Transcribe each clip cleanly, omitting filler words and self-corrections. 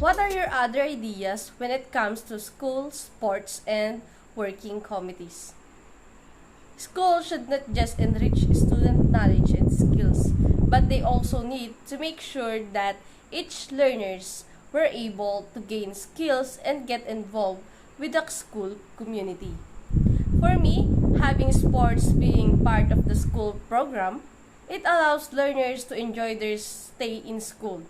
What are your other ideas when it comes to school, sports, and working committees? School should not just enrich student knowledge and skills, but they also need to make sure that each learners were able to gain skills and get involved with the school community. For me, having sports being part of the school program, it allows learners to enjoy their stay in school.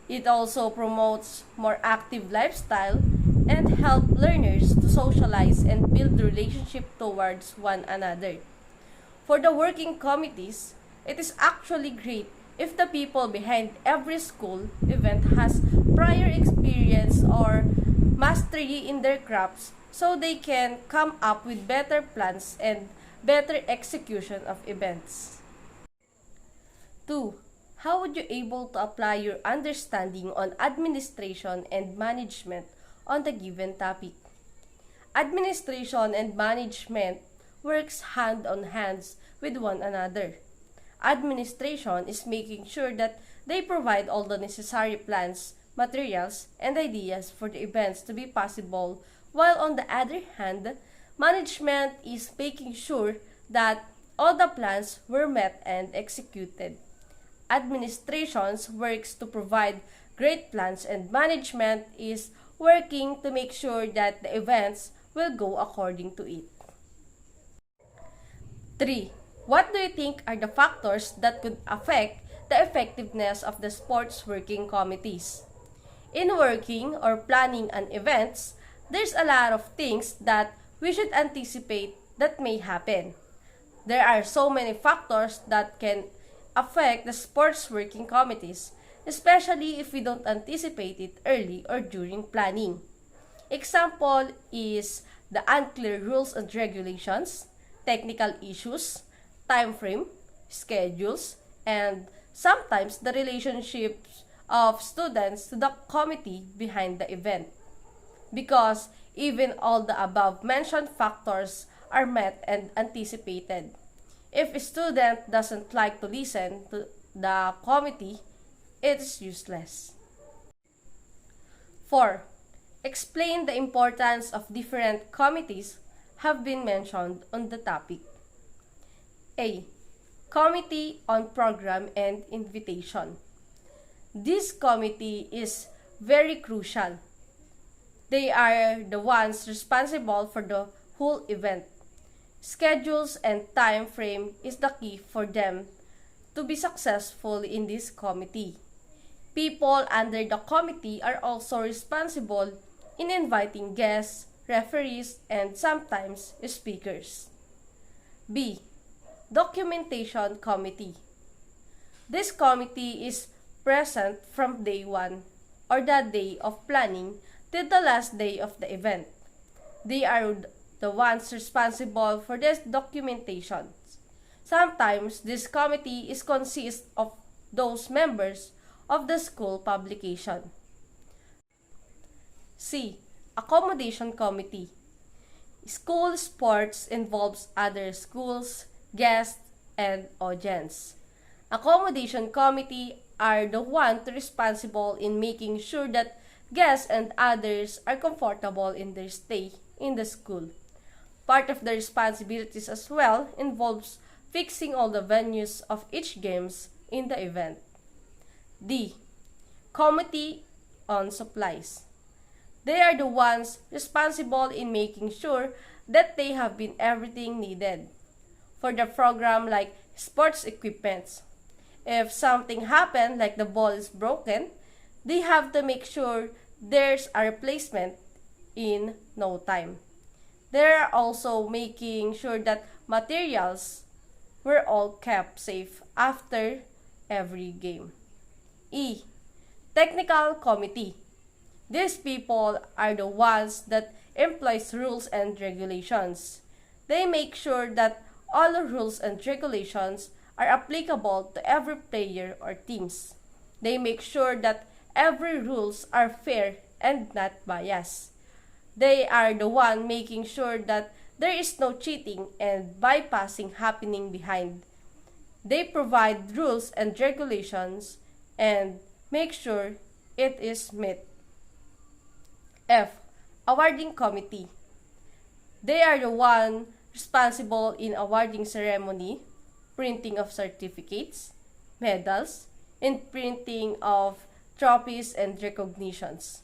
It also promotes more active lifestyle and help learners to socialize and build relationship towards one another. For the working committees, it is actually great if the people behind every school event has prior experience or mastery in their crafts so they can come up with better plans and better execution of events. 2. How would you able to apply your understanding on administration and management on the given topic? Administration and management works hand on hands with one another. Administration is making sure that they provide all the necessary plans, materials, and ideas for the events to be possible, while on the other hand, management is making sure that all the plans were met and executed. Administrations works to provide great plans and management is working to make sure that the events will go according to it. 3. What do you think are the factors that could affect the effectiveness of the sports working committees? In working or planning an events, there's a lot of things that we should anticipate that may happen. There are so many factors that can affect the sports working committees, especially if we don't anticipate it early or during planning. Example is the unclear rules and regulations, technical issues, time frame, schedules, and sometimes the relationships of students to the committee behind the event. Because even all the above mentioned factors are met and anticipated. If a student doesn't like to listen to the committee, it is useless. 4. Explain the importance of different committees have been mentioned on the topic. A. Committee on Program and Invitation. This committee is very crucial. They are the ones responsible for the whole event. Schedules and time frame is the key for them to be successful in this committee. People under the committee are also responsible in inviting guests, referees, and sometimes speakers. B. Documentation Committee. This committee is present from day 1 or the day of planning till the last day of the event. They are the ones responsible for this documentation. Sometimes this committee is consists of those members of the school publication. C. Accommodation Committee. School sports involves other schools, guests, and audience. Accommodation Committee are the ones responsible in making sure that guests and others are comfortable in their stay in the school. Part of the responsibilities as well involves fixing all the venues of each games in the event. D. Committee on Supplies. They are the ones responsible in making sure that they have been everything needed for the program, like sports equipments. If something happened, like the ball is broken, they have to make sure there's a replacement in no time. They're also making sure that materials were all kept safe after every game. E. Technical Committee. These people are the ones that employs rules and regulations. They make sure that all the rules and regulations are applicable to every player or teams. They make sure that every rules are fair and not biased. They are the one making sure that there is no cheating and bypassing happening behind. They provide rules and regulations and make sure it is met. F. Awarding Committee. They are the one responsible in awarding ceremony, printing of certificates, medals, and printing of trophies and recognitions.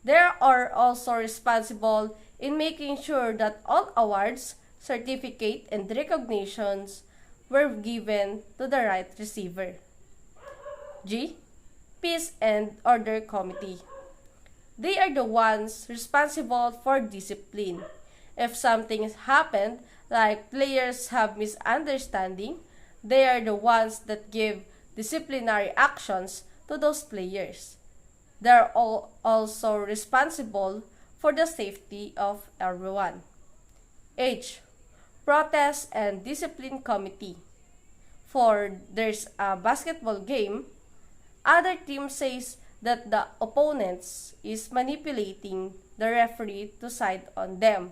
They are also responsible in making sure that all awards, certificate, and recognitions were given to the right receiver. G. Peace and Order Committee. They are the ones responsible for discipline. If something has happened, like players have misunderstanding, they are the ones that give disciplinary actions to those players. They are also responsible for the safety of everyone. H. Protest and Discipline Committee. For there's a basketball game, other team says that the opponents is manipulating the referee to side on them.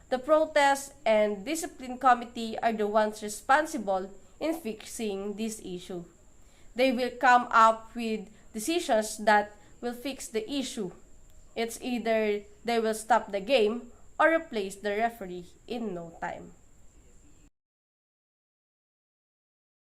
The Protest and Discipline Committee are the ones responsible in fixing this issue. They will come up with decisions that will fix the issue. It's either they will stop the game or replace the referee in no time.